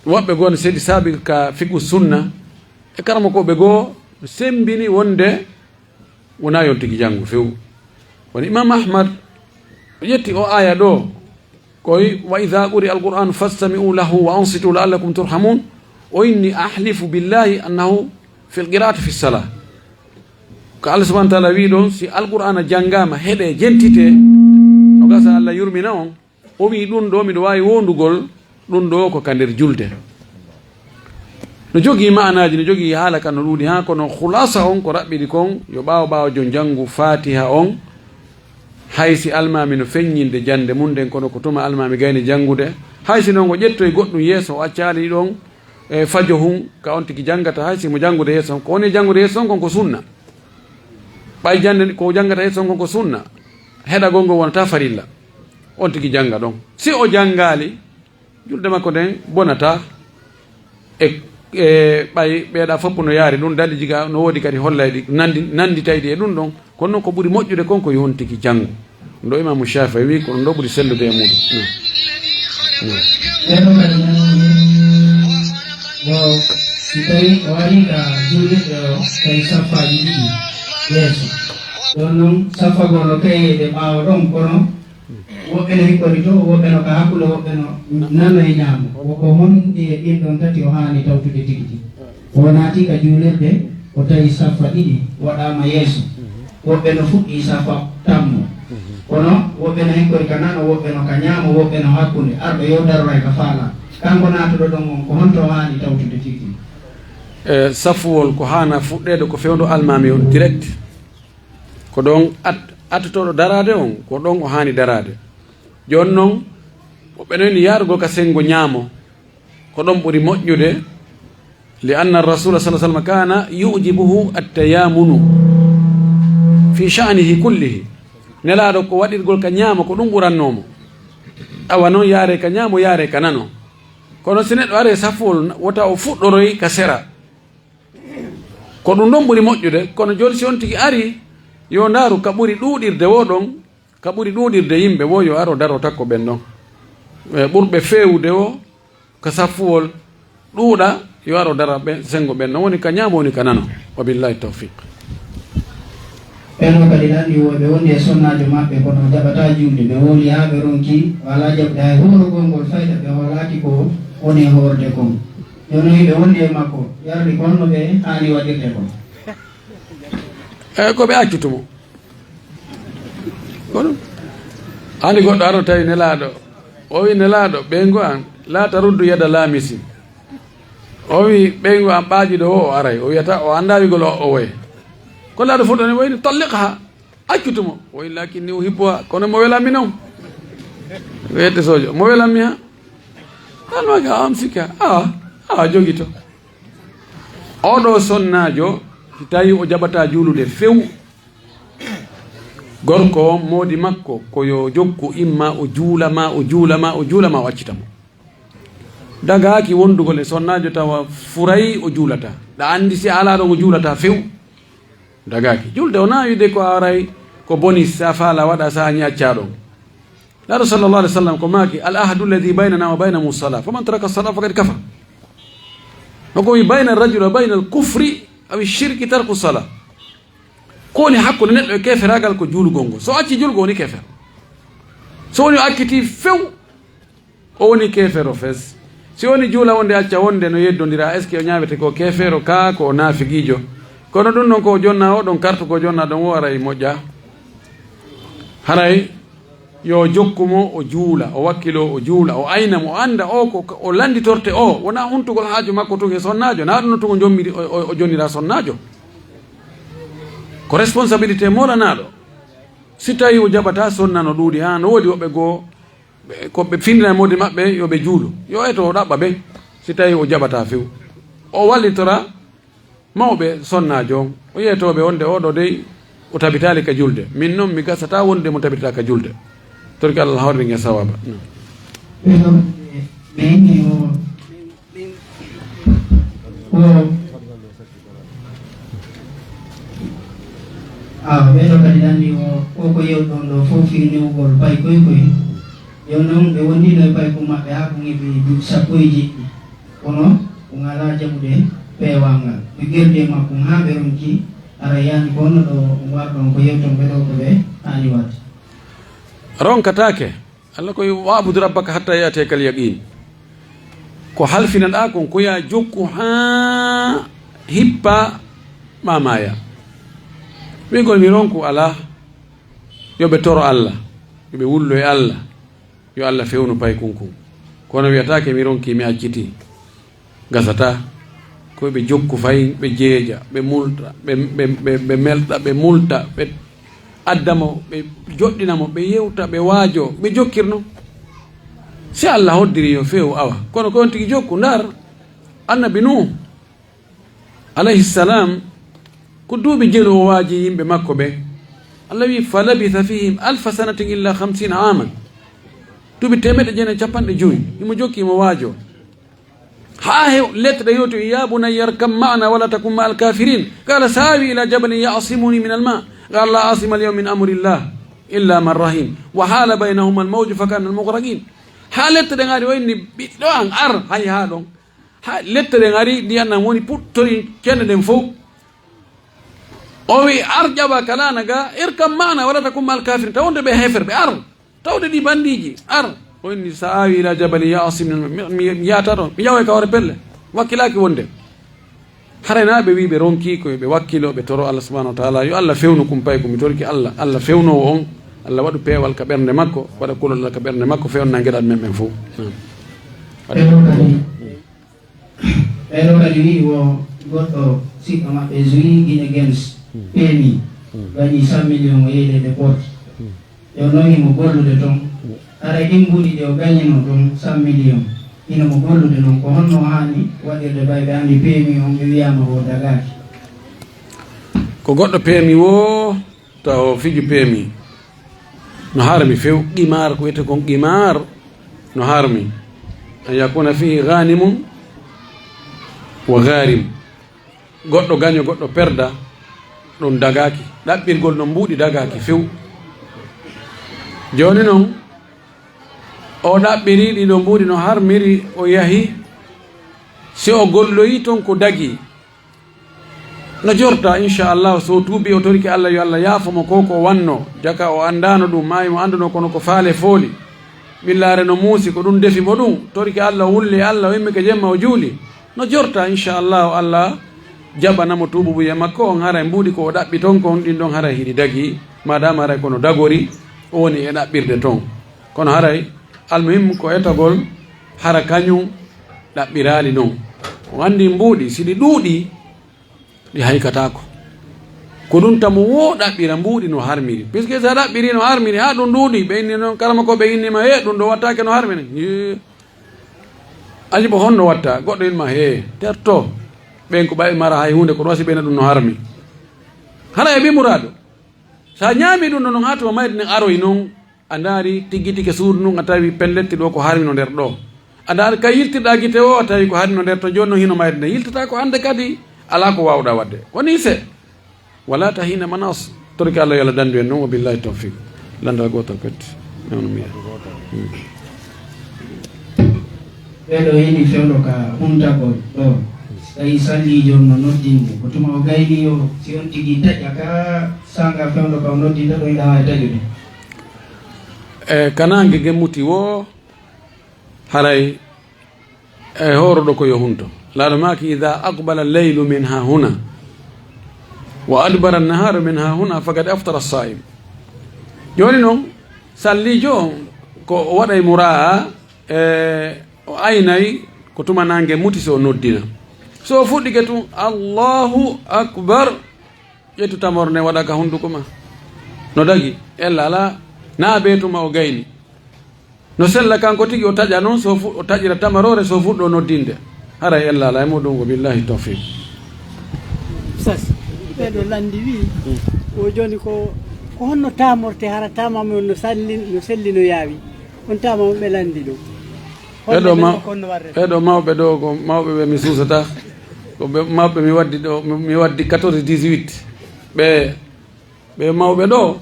wobbe gon sedi sabi ka fiqhu sunna e karamo ko be go sembini wonde wona yontigi jangu few woni imam ahmad yetti o aya do koy wa idha quri alquran fastami'u lahu wa ansitu la'allakum turhamun wa inni ahlifu billahi annahu fi alqira'ati fi salah ko Allah subhanahu wa ta'ala wi don si alqur'ana jangama hede jentite o gasa Allah yurmina on o wi dun do mi do wawi wondugol dun do ko kandir julde no jogi maanaji no jogi haala kan no dudi ha kono khulasa on ko rabbidi kon yo bawo jon jangu fatiha on haysi almami no feññinde jande munden kono ko tuma almami gayni jangude haysi non go jettoy goddum yeso accali don e fajo hun ka on tigi jangata haysi mo jangude yeso ko woni jangude yeso kon ko sunna bay jande ko jangata yeso kon ko sunna heda gongo wonata farilla on tigi janga don si o jangali julde makko den bonata e bay beeda foppu no yaari dun daldi jiga no wodi kadi hollaydi nandi taydi e dun don kono ko buri mojjude konko yontiki jangu ndo imam Shafi'i wi ko ndo buri sellude e mudu Sitai wari ka julde kay safa didi yeso don safa gono kay de bawo don kono woɓɓe no hikkori to woɓɓe no ka hakkude woɓɓe no nano e ñaamo ko honde ɗin ɗon tati o haani tawtude tigi tigi o naati ka juulirde o tawi safa ɗiɗi waɗama yeeso woɓɓe no fuɗɗi safa tammo kono woɓɓe no hikkori ka nano woɓɓe no ka ñaamo woɓɓe no hakkude arɗo yo daroray ka faala kanko naatuɗo ɗon on ko honto haani tawtude tigi tigi safuwol ko haana fuɗɗede ko fewndo almami on direct ko ɗon attotoɗo darade on ko ɗon o haani darade joni noon woɓɓe noyni yaarugol ka sengo ñaamo ko ɗon ɓuri moƴƴude li anna rasula sa sallam kana yujibuhu attayamunu fi sha'nihi kullihi nelaɗo ko waɗirgol ka ñaamo ko ɗum ɓurannomo awa noon yaare ka ñaamo yaare ka nano kono si neɗɗo are safol wota o fuɗɗoroy ka sera ko ɗum ɗon ɓuri moƴƴude kono joni si on tigi ari yo ndaaru ka ɓuri ɗuuɗirde wo ɗon ka ɓuri ɗuuɗirde yimɓe wo yo aro daro takko ɓen ɗon ɓurɓe fewude o ka saffuwol ɗuuɗa yo aro dara sengo ɓen ɗon woni ka ñaamo woni ka nano wabillahi tawfiq ɓenno kadi ɗanɗi woɓe woni e sonnajo maɓɓe kono jaɓata julde ɓe woli ha ɓe ronki wala jaɓde hay horugol ngol fayda ɓe holaki ko woni horde kon jonoyi ɓe wondi e makko yardi ko honno ɓe hani waɗirde kon ko ɓe accutumo kono hande goɗɗo aro tawi nelaɗo o wi nelaɗo ɓeygu an laata ruddu yada laamisi o wi ɓeygu an ɓaajiɗo o aray o wiyata o anda wigol o woye ko laaɗo fuɗɗo ne wayni talliqa ha accutumo o wi lakinni o hippoha kono mo welami noon wiyette sojo mo welami ha almaki a am sikka a jogi to oɗo sonnajo si tawi o jaɓata juulude few gorko o moodi makko koyo jokku imma o juulama o accitamo dagaki wondugol e sonnajo tawa furay o juulata ɗa andi si ala ɗon o juulata few dagaki julde o nawide ko aray ko boni sa faala waɗa sa ñi accaɗon laɗo sallallah alih w sallam ko maaki al ahdu alladi baynana wa baynahum sala faman taraka sala fakad kafa noko wi bayna arrajuli wa bayna alkufri awi shirki tarku sala ko woni hakkude neɗɗo e keferagal ko juulugol ngol so acci julgo woni kefer so woni o akkiti few o woni kefero fes si woni juula wonde acca wonde no yeddodira est ce que o ñawete ko kefero ka ko naafigiijo kono ɗum noon ko jonna oɗon carte ko jonna ɗon o aray moƴƴa haray yo jokkumo o juula o wakkilo o juula o aynamo o anda o ko o landitorte o wona huntugol haaju makko tuge sonnajo na ɗum no tugo jommiri o jonnira sonnajo ko responsabilité molanaɗo si tawi o jaɓata sonna no ɗuuɗi ha no woodi woɓɓe goo koɓe findina e modi maɓɓe yoɓe juulu yo eto o ɗaɓɓa ɓe si tawi o jaɓata few o wallitora mawɓe sonnajo o yeytoɓe wonde oɗo dey o tabitali ka julde min noon mi gasata wonde mo tabitata ka julde torki Allah hawri nge sawaba ɓeɗo kadi ɗanndi o ko yewɗon ɗo fof firniwgol pay koye koye yo noon ɓe wondino e pay ko maɓɓe haa ko ngeɓi sappo e jeɗɗi kono ko ngala jaɓude peewal ngal ɓe gerdi makko ha ɓe ronki ara yani bonno ɗo warɗon ko yewton ɓe ɗo ko ɓe hani wadde ronkatake allah koye wabudu rabbaka hatta yate kal yaqin ko halfinaɗa kon koya jokku ha hippa mamaya wigol mi ronku ala yoɓe toro allah yoɓe wullo e allah yo allah fewnu pay kunkun kono wiyatake mi ronki mi acciti gasata koye ɓe jokku fayin ɓe jeeja ɓe multa ɓe melɗa ɓe multa ɓe addamo ɓe joɗɗinamo ɓe yewta ɓe waajo ɓe jokkirno si allah hoddiri yo feewu awa kono ko on tigi jokku ndar annabi nuh alayhi salam ko duuɓi jelu o waaji yimɓe makko ɓe allah wi fa labitha fihim alfa sanatin illa 50 aman duuɓi 150 imo jokki imo waajo ha hew lettre yowti ya bunayya arkam ma'ana wala takun ma alkafirin qala sawi ila jabalin ya'simuni min alma qala la asima alyawma min amrillah illa man rahim wa hala baynahuma almawju fa kana almughraqin ha lettere ngari wayni ɓiɗɗo an ar hay ha ɗon ha lettere ngari ndiyannam woni puttori kende ɗen fof o wi ar ƴaɓa kalana ga irkam ma'ana wala takun ma alkafirin tawde ɓe heferɓe ar tawde ɗi bandiji ar o inni sa awi ila jabali yasimni mi yata ɗon mi yawa kawre pelle wakkilaki wonde haraynaɓe wi ɓe ronki koye ɓe wakkilo ɓe toro allah subahanahu wa taala yo allah fewnu kum pay komi torki allah fewnowo on allah waɗu peewal ka ɓernde makko waɗa kulol allah ka ɓernde makko fewna gueɗal men ɓen fof ɓeɗo kadi wi wo goɗɗo sikka maɓɓe joyi guine gens peemi gañi 100 millions o yeydede porte yo nohimo gollude toon ara ɗimbuɗi ɗe o gañino ɗum 100 millions ina mo gollude noon ko honno hani waɗirde ɓay ɓe andi peemi on ɓe wiyama o dagaki ko goɗɗo peemi wo taw fiji peemi no harmi few qimar ko wiyete kon qimar no harmi an yakuna fihi ganimun wa garim goɗɗo gaño goɗɗo perda ɗum dagaki ɗaɓɓirgol no mbuuɗi dagaki few joni noon o ɗaɓɓiri ɗiɗo mbuuɗi no harmiri o yahi si o golloyi toon ko dagi no jorta inchallah so tuubi o toriki allah yo allah yaafomo ko ko wanno jaka o andano ɗum mayi mo anduno kono ko faale fooli ɓillare no muusi ko ɗum defi mo ɗum toriki allah wulli allah o immi ko jemma o juuli no jorta inchallahu allah jaɓanamo tuububuye makko on haray mbuuɗi ko o ɗaɓɓi toon kon ɗin ɗon haray hiɗi dagi madame haray kono dagori o woni e ɗaɓɓirde toon kono haray almuhim ko etagol hara kañum ɗaɓɓirali noon o andi mbuuɗi siɗi ɗuuɗi ɗi haykatako ko ɗum tamo wo ɗaɓɓira mbuuɗi no harmiri puisque sa ɗaɓɓiri no harmiri ha ɗum ɗuuɗi ɓe inni noon karama ko ɓe innima he ɗum ɗo wattake no harmiri ajibo honno watta goɗɗo inma he terto ɓen ko ɓawi mara hay hunde ko wasi ɓene ɗum no harmi hara e ɓimuraɗo sa ñaami ɗum ɗo noon ha toma mayde nen aroy noon a daari tiggitike suudu nun a tawi pelletti ɗo ko harmi no nder ɗo a daari ka yiltirɗa guite o a tawi ko harmi no nder to joni no hino mayde nde yiltata ko hande kadi ala ko wawɗa wadde woni se wala tahina manas torki allah yo allah dandu en noon wa billahi tawfiq landal gotal petti newno miya ɓeɗo yini fewɗo ka huntagol ɗo tawi sallijo no noddinde ko tuma o gayni yo si on tigui taƴƴa ka sanga fewɗo ka o noddinta ɗo yiɗa wawi taƴude e kanangue gemmuti wo haray e horoɗo ko yo hunto laaɗo maki ida aqbala leylu min ha huna wa adbara naharu min ha huna faqad aftara saim joni noon sallijo ko o waɗay mura'a o aynayi ko tuma nangue muti so noddina so fuɗɗike tun allahu akbar ƴettu tamorne waɗa ka hunduko ma no dagi ella ala na be tuma o gayni no sella kanko tigi o taƴa noon so o taƴira tamarore so fuɗɗo noddinde hara ella ala e muɗum ko billahi tawfiq sas ɓeɗo landi wi o joni ko honno tamorte hara tamama no selli no yaawi on tamama ɓe landi ɗum ɓeɗo mawɓe ɗo ko mawɓe ɓe mi susata ko mawɓe mi waddi 14 18 ɓe mawɓe ɗo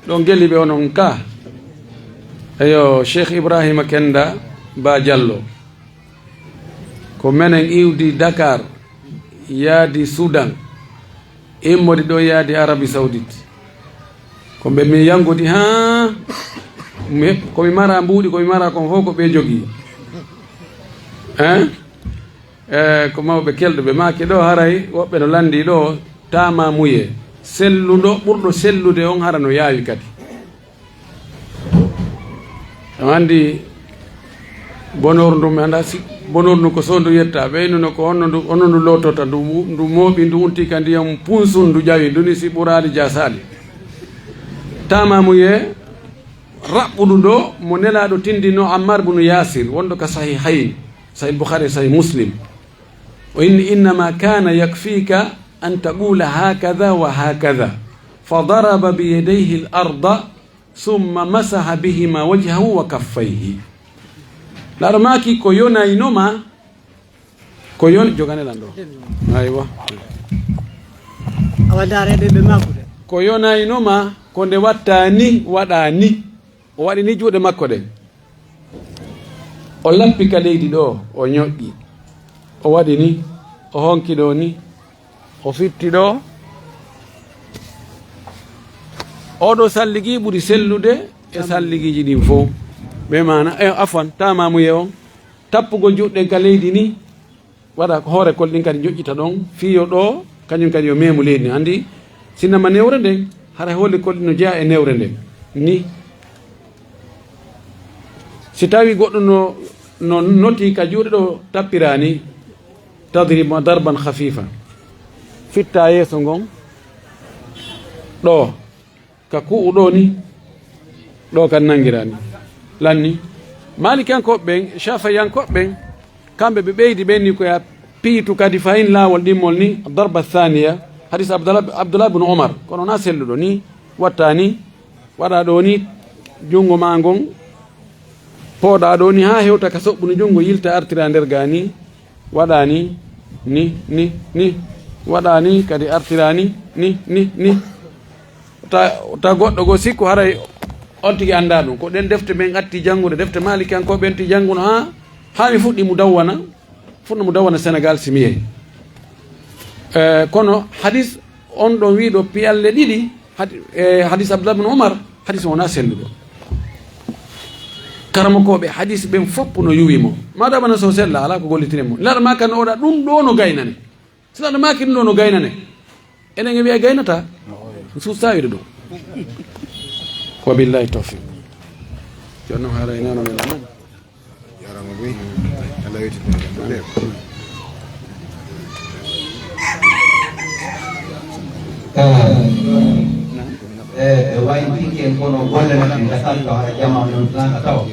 ɗon geli ɓe onon ka eyo cheikh ibrahima kenda ba diallo ko menen iwdi Dakar yaadi Soudan immodi ɗo yaadi Arabie Saoudite ko ɓe mi yangudi ha komi mara mbuuɗi komi mara kon fof ko ɓe jogii ko mawɓe kelɗo ɓe maaki ɗo haray woɓɓe no landi ɗo tama muye selluɗo ɓurɗo sellude on hara no yaawi kadi andi bonor ndu mi anda si bonor ndu ko sondu yetta ɓeynuno ko onno ndu lotota ndu mooɓi ndu unti ka ndiyam punsun ndu ƴawi nduni si ɓuraali jasali tamamuye raɓɓuɗu ɗo mo nelaɗo tindino Ammar bunu Yasir wonɗo ka sahihayn sahih Bukhari sahih Muslim o inni innama kana yakfika an taqula hakadha wa hakadha fadaraba biyadayhi al-arda summa masaha bihima wajhahu wa kaffayhi laɗo maki ko yonayinoma ko yon joganelan ɗo aywa awadarede ɓe makude ko yonayinoma ko nde watta ni waɗa ni o waɗi ni juuɗe makko ɗen o lappi ka leydi ɗo o ñoƴƴi o waɗi ni o honki ɗo ni o fitti ɗo oɗo salligi ɓuri sellude e salligiji ɗin fof ɓe mana afan tamamuye on tappugo juɗɗen ka leydi ni waɗa hoore kol ɗin kadi joƴƴita ɗon fiyo ɗo kañum kadi yo memu leydi ni andi sinnama newre nden hara holli kol ɗin no jeeya e newre nden ni si tawi goɗɗo no noti ka juuɗe ɗo tappirani tadribu darban khafifa fitta yeeso ngon ɗo ka ku'u ɗo ni ɗo kan nangirani lanni malikankoɓe ɓen shafayankoɓe ɓen kamɓe ɓe ɓeydi ɓen ni koya piitu kadi fayin laawol ɗimmol ni darba thaniya hadis abdoulah bne omar kono na selluɗo ni watta ni waɗa ɗo ni junngo ma ngon pooɗa ɗo ni ha hewta ka soɓɓuno junngo yilta artira nder ga ni waɗa ni waɗa ni kadi artira ni ta goɗɗo go sikku haray on tigi annda ɗum ko ɗen defte men atti janngude defte malikankoɓe enti jannguno ha mi fuɗɗi mu dawwana Sénégal simi yehi kono hadis on ɗon wiɗo piyalle ɗiɗi hadis abdoulah bne omar hadis wona selluɗo karamakoɓe hadis ɓen fopp no yuwimo madamana so sella ala ko gollitinemo laɗa maka no oɗa ɗum ɗo no gaynane so laɗa maki ɗum ɗo no gaynane enen e wiya gaynata suustawide ɗum wabillahi tawfiq jonno haara inano men amen yarama boy Allah yettiɗo wayi pikken kono golle maɓɓe gasal taw hara jama non tan taw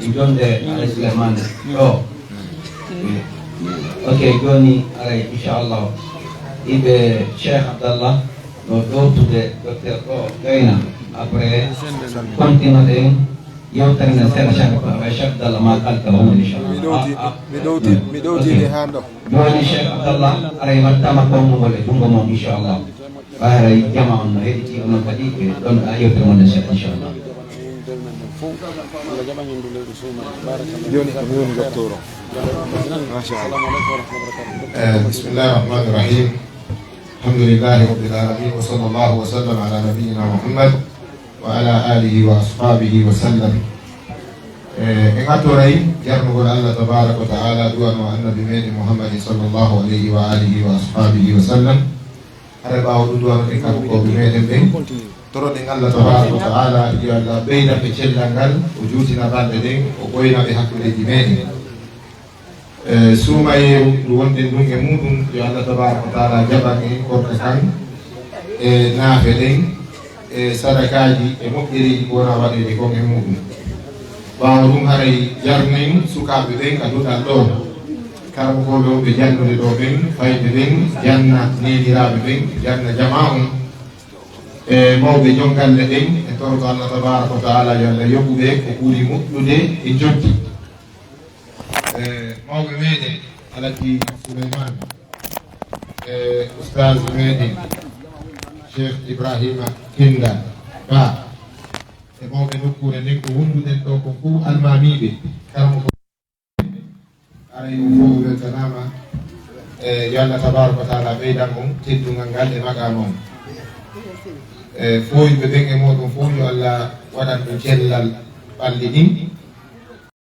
e jonde ala Souleymane ɗo ok joni aray inchallah iɓe Cheikh Abdallah no ɗowtude docteur ɗo gayna après continue ɗen yewtere seeɗa Cheikh Abdallah ma kalta on inchallah mi ɗowtide ha ɗo joni Cheikh Abdallah aray wattama kongngol e jungo mom inchallah ɓayray jama on no heɗiti onon kadi ɓe ɗon yewtere mon seeɗa inchallah joni docteur o machallah bismillahi rahmani rahim alhamdulillahi rabbil alamin wa sallallahu wa sallam ala nabiyyina Muhammad wa ala alihi wa ashabihi wa sallam en attoray jarnugol Allah tabaraka wa taala duwano annabi meɗen Muhammadin sallllahu alayhi wa alihi wa ashabihi wa sallam haɗa ɓawa ɗum duwano ɗen kankoɓe meɗen ɓen toroɗen Allah tabaraka wa taala yo Allah ɓeynaɓe cellal ngal o juutina balɗe ɗen o ɓoynaɓe hakkudeji meɗen suumayeru ndu wonɗen ɗum e muɗum yo Allah tabaraka wa taala jaɓan en korka kan e naafe ɗen e sadakaji e moƴƴereji ko wona waɗede kon e muɗum ɓawa ɗum haray jarnen sukaɓe ɓen ka duɗal ɗo karamokoɓe on ɓe jannude ɗo ɓen fayde ɓen janna neniraɓe ɓen janna jama on e mawɓe jongalle ɗen e torto Allah tabaraka wa taala yo Allah yoɓuɓe ko ɓuuri moƴƴude e jokki mawɓe meɗen Alaji Souleymane e oustage meɗen Cheikh Ibrahima Kinda Ba e mawɓe nokkure nden ko wonduɗen ɗo ko fuu almamiɓe karamo ko عليه وفوه بالتنامة يالله تبارك وتعالى بيدهم تدو نغال مقامهم فوي ببين موت فوي ولا ودن بجلال بالدين